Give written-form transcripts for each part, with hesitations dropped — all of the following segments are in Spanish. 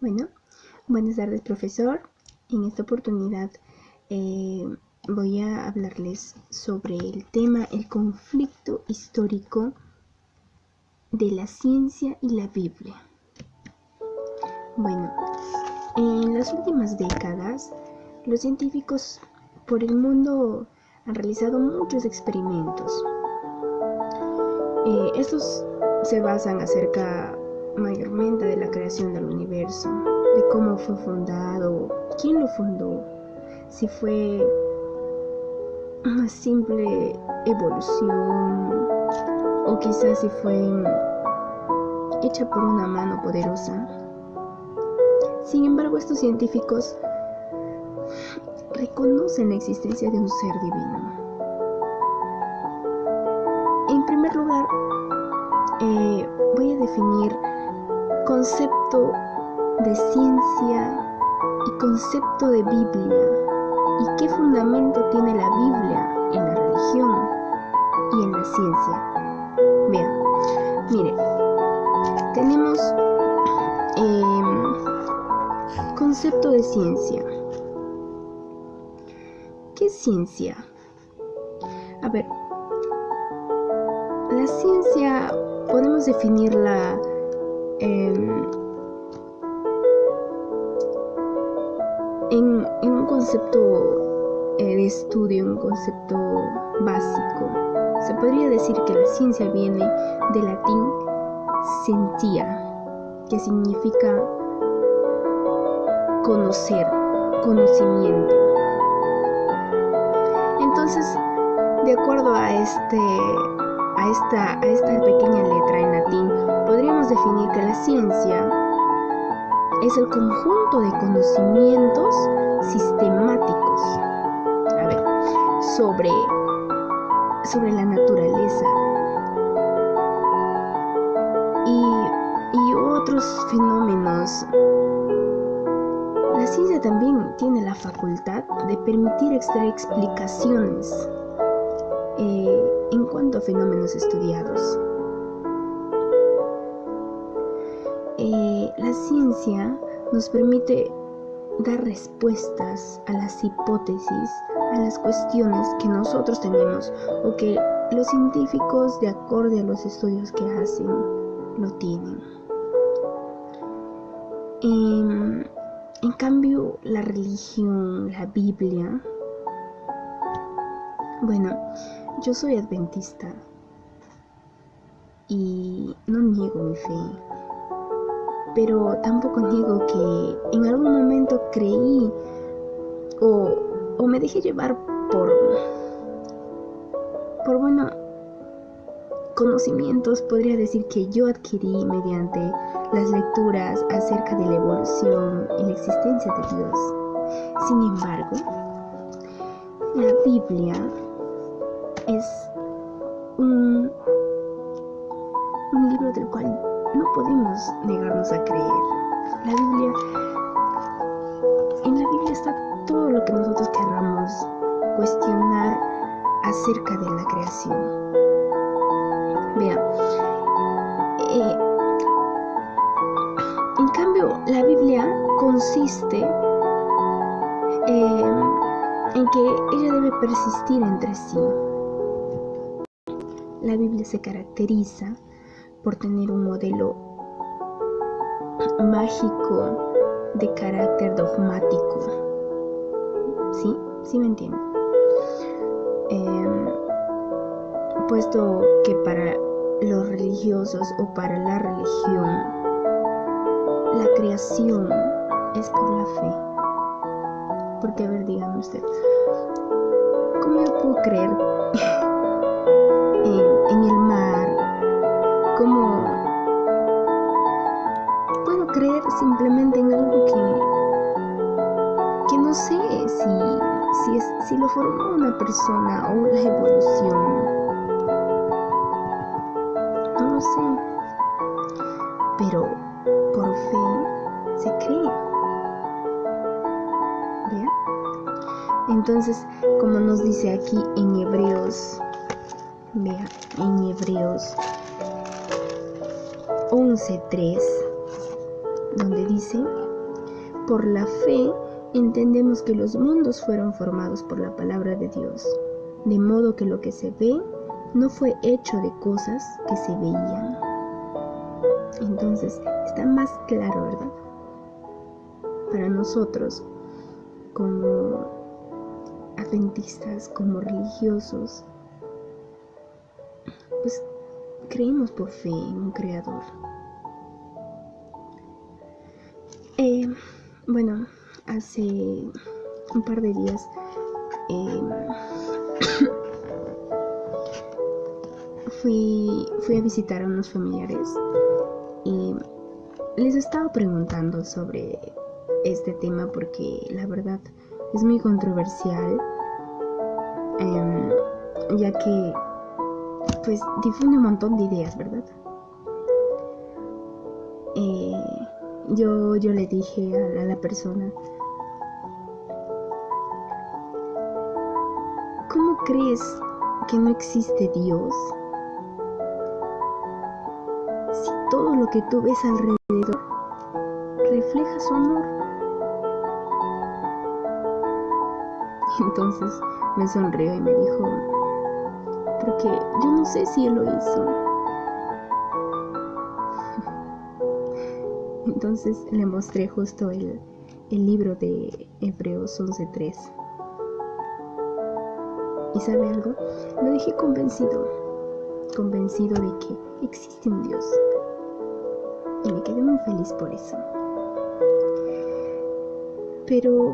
Bueno, buenas tardes, profesor. En esta oportunidad voy a hablarles sobre el tema el conflicto histórico de la ciencia y la Biblia. Bueno, en las últimas décadas, los científicos por el mundo han realizado muchos experimentos. Estos se basan acerca mayormente de la creación del universo, de cómo fue fundado, quién lo fundó, si fue una simple evolución o quizás si fue hecha por una mano poderosa. Sin embargo, estos científicos reconocen la existencia de un ser divino. En primer lugar, voy a definir concepto de ciencia y concepto de Biblia y qué fundamento tiene la Biblia en la religión y en la ciencia. Vean, mire, tenemos concepto de ciencia. ¿Qué es ciencia? A ver, la ciencia podemos definirla en un concepto de estudio, un concepto básico. Se podría decir que la ciencia viene del latín scientia, que significa conocer, conocimiento. Entonces, de acuerdo a esta pequeña letra en latín, podríamos definir que la ciencia es el conjunto de conocimientos sistemáticos, sobre la naturaleza y otros fenómenos. La ciencia también tiene la facultad de permitir extraer explicaciones en cuanto a fenómenos estudiados. La ciencia nos permite dar respuestas a las hipótesis, a las cuestiones que nosotros tenemos o que los científicos, de acuerdo a los estudios que hacen, lo tienen. En cambio, la religión, la Biblia, bueno, yo soy adventista y no niego mi fe, pero tampoco niego que en algún momento creí o me dejé llevar por conocimientos, podría decir, que yo adquirí mediante las lecturas acerca de la evolución y la existencia de Dios. Sin embargo, la Biblia es un libro del cual no podemos negarnos a creer. En la Biblia está todo lo que nosotros querramos cuestionar acerca de la creación. Vean, en cambio, la Biblia consiste en que ella debe persistir entre sí. La Biblia se caracteriza por tener un modelo mágico de carácter dogmático. ¿Sí me entienden? Puesto que para los religiosos o para la religión, la creación es por la fe. Porque, a ver, dígame usted, ¿cómo yo puedo creer en el mar? ¿Cómo puedo creer simplemente en algo que no sé si lo formó una persona o la evolución? No lo sé, pero por fe se cree. ¿Vean? Entonces, como nos dice aquí en Hebreos, vean, en Hebreos 11:3, donde dice: por la fe entendemos que los mundos fueron formados por la palabra de Dios, de modo que lo que se ve no fue hecho de cosas que se veían. Entonces, está más claro, ¿verdad? Para nosotros, como adventistas, como religiosos, pues creemos por fe en un creador. Bueno, hace un par de días fui a visitar a unos familiares y les estaba preguntando sobre este tema porque la verdad es muy controversial, ya que pues difunde un montón de ideas, ¿verdad? Yo le dije a la persona, ¿cómo crees que no existe Dios si todo lo que tú ves alrededor refleja su amor? Entonces me sonrió y me dijo, porque yo no sé si Él lo hizo. Entonces le mostré justo el libro de Hebreos 11:3. ¿Y sabe algo? Lo dejé convencido de que existe un Dios. Y me quedé muy feliz por eso. Pero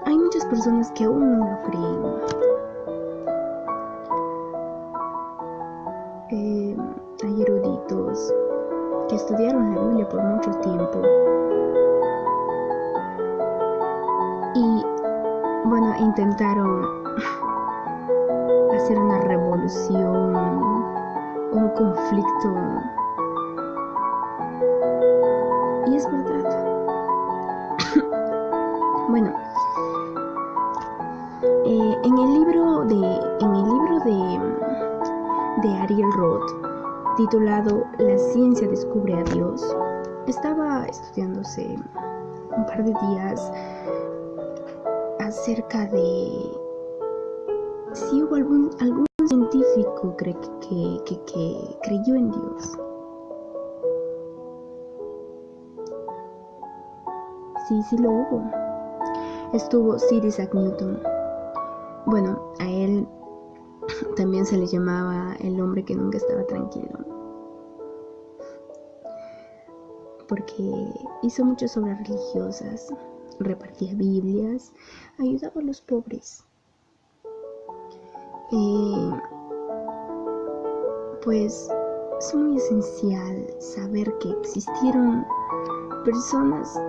hay muchas personas que aún no lo creen. Hay eruditos que estudiaron la Biblia por mucho tiempo y bueno, intentaron hacer una revolución, un conflicto, y es verdad. Bueno, en el libro de Ariel Roth, titulado La ciencia descubre a Dios, estaba estudiándose un par de días acerca de si hubo algún científico que creyó en Dios. Sí lo hubo. Estuvo Sir Isaac Newton. Bueno, a él también se le llamaba el hombre que nunca estaba tranquilo, porque hizo muchas obras religiosas, repartía Biblias, ayudaba a los pobres. Pues es muy esencial saber que existieron personas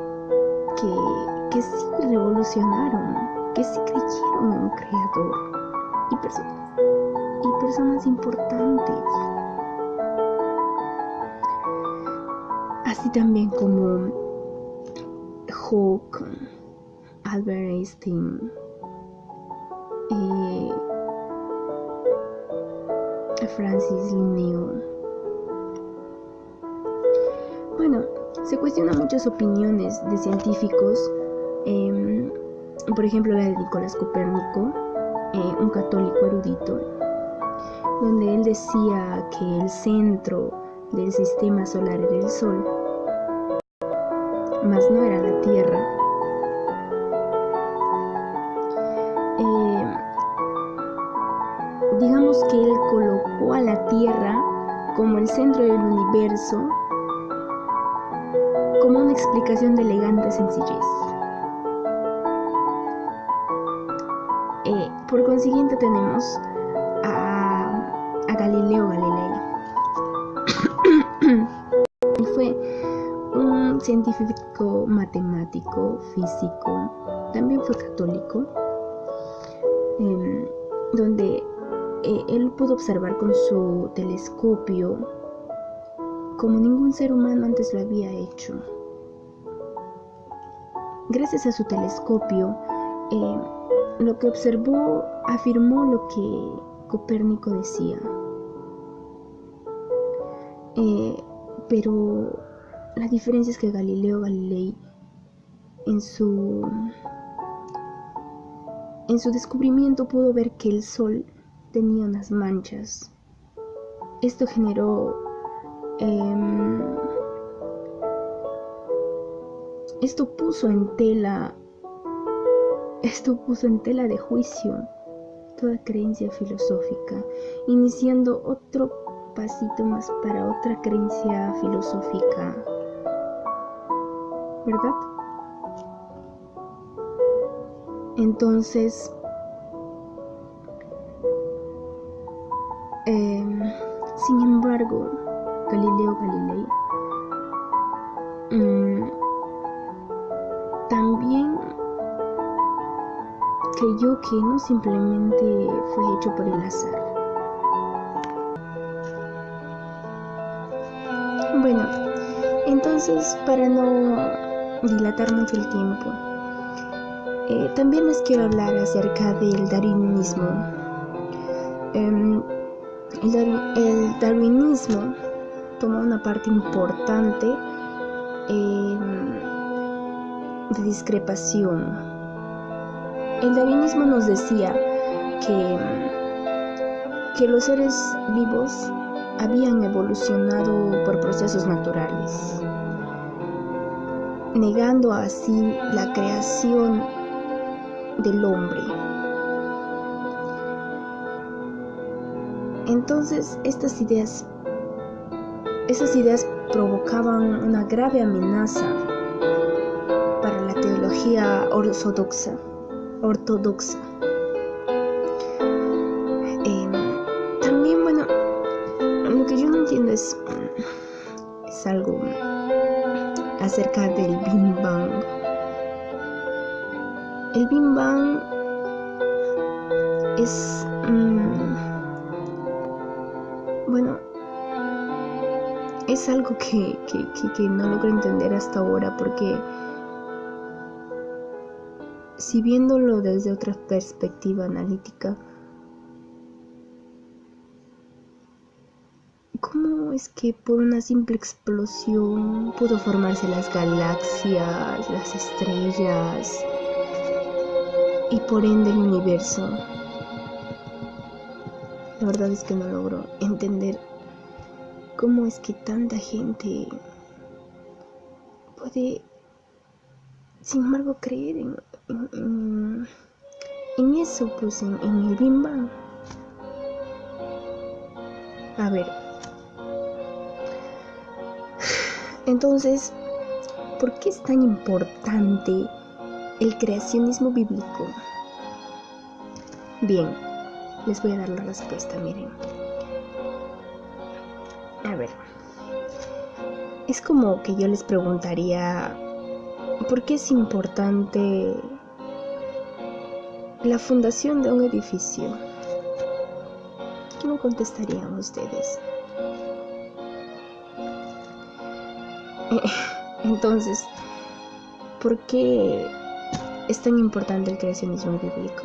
que sí revolucionaron, que sí creyeron en un creador, y personas importantes, así también como Hawke, Albert Einstein, Francis Linneo. Bueno, se cuestionan muchas opiniones de científicos, por ejemplo la de Nicolás Copérnico, un católico erudito, donde él decía que el centro del sistema solar era el Sol, mas no era la Tierra. Digamos que él colocó a la Tierra como el centro del universo, como una explicación de elegante sencillez. Por consiguiente tenemos a Galileo Galilei. Él fue un científico matemático, físico, también fue católico, donde él pudo observar con su telescopio como ningún ser humano antes lo había hecho. Gracias a su telescopio, lo que observó afirmó lo que Copérnico decía. Pero la diferencia es que Galileo Galilei en su descubrimiento pudo ver que el sol tenía unas manchas. Esto generó esto puso en tela de juicio toda creencia filosófica, iniciando otro pasito más para otra creencia filosófica, ¿verdad? Entonces, sin embargo, Galileo Galilei también creyó que no simplemente fue hecho por el azar. Bueno, entonces, para no dilatar mucho el tiempo, también les quiero hablar acerca del darwinismo. El darwinismo toma una parte importante de discrepación. El darwinismo nos decía que los seres vivos habían evolucionado por procesos naturales, negando así la creación del hombre. Entonces, esas ideas provocaban una grave amenaza para la teología ortodoxa. También, bueno, lo que yo no entiendo es algo acerca del Big Bang. El Big Bang es bueno, es algo que no logro entender hasta ahora, porque si viéndolo desde otra perspectiva analítica, ¿cómo es que por una simple explosión pudo formarse las galaxias, las estrellas y por ende el universo? La verdad es que no logro entender cómo es que tanta gente puede, sin embargo, creer en eso, pues en el Big Bang. A ver, entonces, ¿por qué es tan importante el creacionismo bíblico? Bien, les voy a dar la respuesta, miren. A ver, es como que yo les preguntaría, ¿por qué es importante la fundación de un edificio? ¿Qué me contestarían ustedes? Entonces, ¿por qué es tan importante el creacionismo bíblico?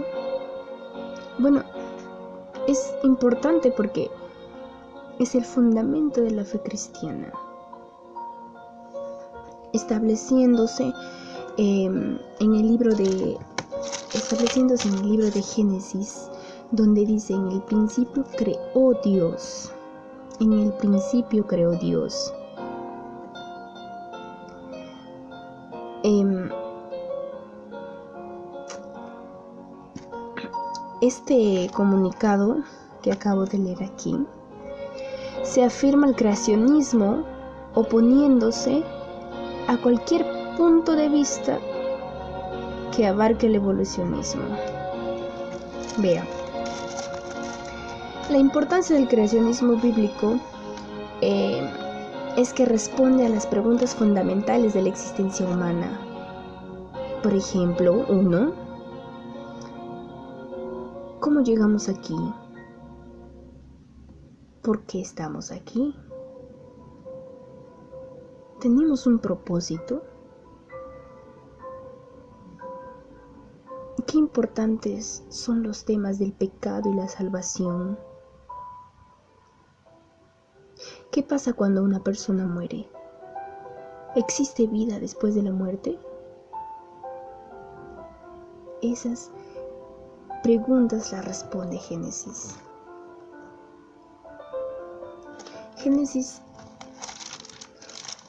Bueno, es importante porque es el fundamento de la fe cristiana, estableciéndose en el libro de Génesis, donde dice: en el principio creó Dios. En el principio creó Dios. Este comunicado que acabo de leer aquí se afirma el creacionismo oponiéndose a cualquier punto de vista que abarque el evolucionismo. Vean, la importancia del creacionismo bíblico es que responde a las preguntas fundamentales de la existencia humana. Por ejemplo, 1. ¿Cómo llegamos aquí? ¿Por qué estamos aquí? ¿Tenemos un propósito? Qué importantes son los temas del pecado y la salvación. ¿Qué pasa cuando una persona muere? ¿Existe vida después de la muerte? esas preguntas las responde Génesis. Génesis,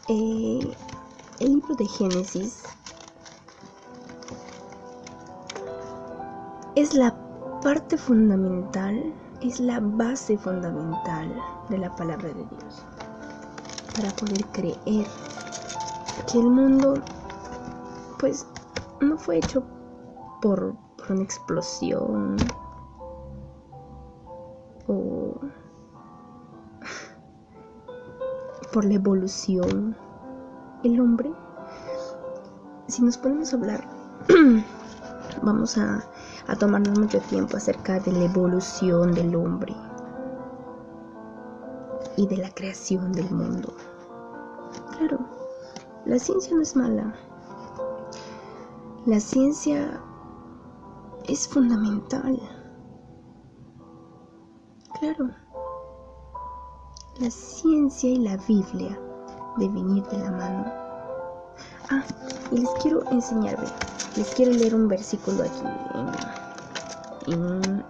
el libro de Génesis es la parte fundamental, es la base fundamental de la palabra de Dios para poder creer que el mundo pues no fue hecho por una explosión o por la evolución. El hombre, si nos ponemos a hablar, vamos a tomarnos mucho tiempo acerca de la evolución del hombre y de la creación del mundo. Claro, la ciencia no es mala. La ciencia es fundamental. Claro, la ciencia y la Biblia deben ir de la mano. Y les quiero enseñar, les quiero leer un versículo aquí en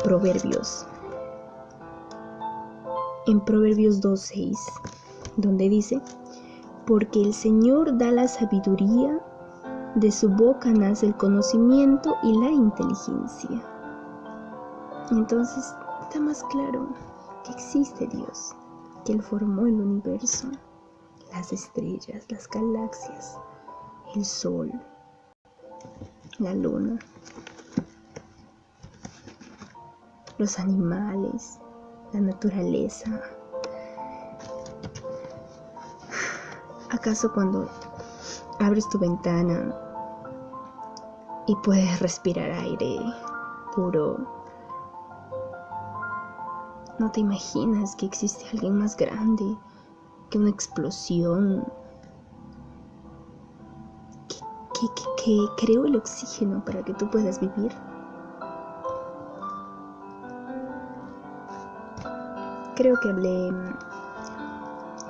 Proverbios. En Proverbios 2:6, donde dice: porque el Señor da la sabiduría, de su boca nace el conocimiento y la inteligencia. Entonces está más claro que existe Dios, que Él formó el universo, las estrellas, las galaxias, el sol, la luna, los animales, la naturaleza. ¿Acaso cuando abres tu ventana y puedes respirar aire puro, no te imaginas que existe alguien más grande que una explosión que creó el oxígeno para que tú puedas vivir? Creo que hablé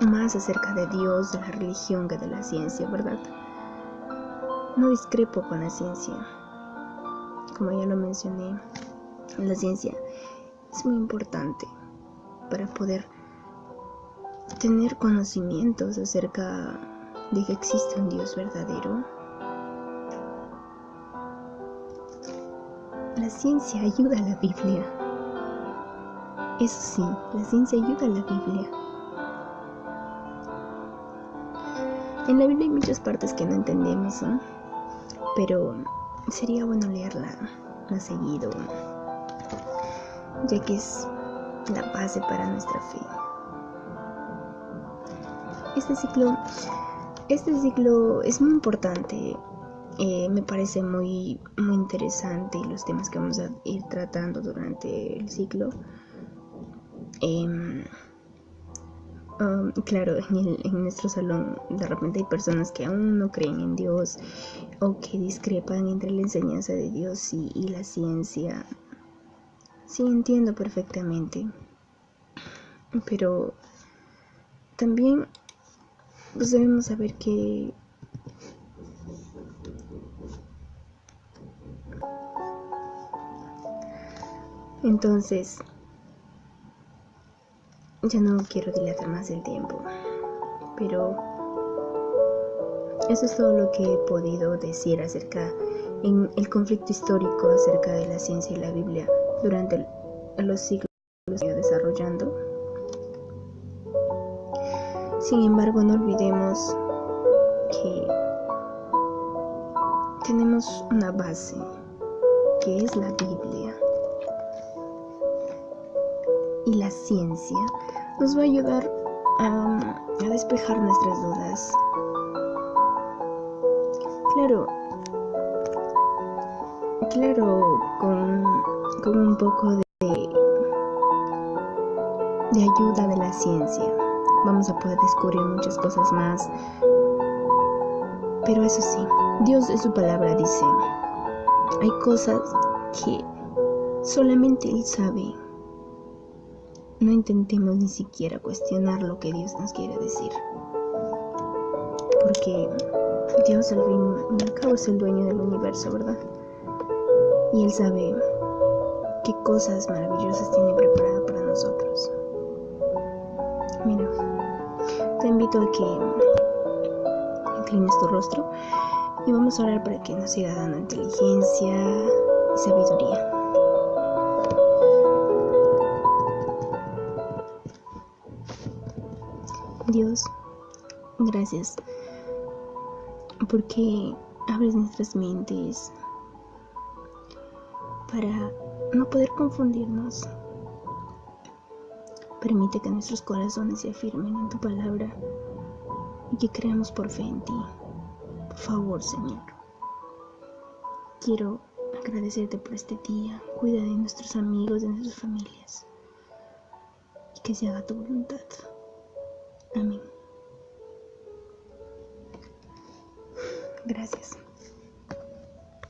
más acerca de Dios, de la religión, que de la ciencia, ¿verdad? No discrepo con la ciencia. Como ya lo mencioné, la ciencia es muy importante para poder tener conocimientos acerca de que existe un Dios verdadero. La ciencia ayuda a la Biblia. Eso sí, la ciencia ayuda a la Biblia. En la Biblia hay muchas partes que no entendemos, ¿no? Pero sería bueno leerla más seguido, ya que es la base para nuestra fe. Este ciclo es muy importante. Me parece muy interesante los temas que vamos a ir tratando durante el ciclo. Claro, en nuestro salón de repente hay personas que aún no creen en Dios o que discrepan entre la enseñanza de Dios y la ciencia. Sí, entiendo perfectamente, pero también pues debemos saber que entonces ya no quiero dilatar más el tiempo, pero eso es todo lo que he podido decir acerca en el conflicto histórico acerca de la ciencia y la Biblia durante los siglos que se han ido desarrollando. Sin embargo, no olvidemos que tenemos una base, que es la Biblia. Y la ciencia nos va a ayudar a despejar nuestras dudas. Claro, con un poco de ayuda de la ciencia vamos a poder descubrir muchas cosas más. Pero eso sí, Dios en su palabra dice, hay cosas que solamente Él sabe. No intentemos ni siquiera cuestionar lo que Dios nos quiere decir, porque Dios al fin y al cabo es el dueño del universo, ¿verdad? y Él sabe qué cosas maravillosas tiene preparado para nosotros. Mira, te invito a que inclines tu rostro y vamos a orar para que nos siga dando inteligencia y sabiduría. Dios, gracias porque abres nuestras mentes para no poder confundirnos. Permite que nuestros corazones se afirmen en tu palabra y que creamos por fe en ti. Por favor, Señor. Quiero agradecerte por este día. Cuida de nuestros amigos, de nuestras familias. Y que se haga tu voluntad. Amén. Gracias.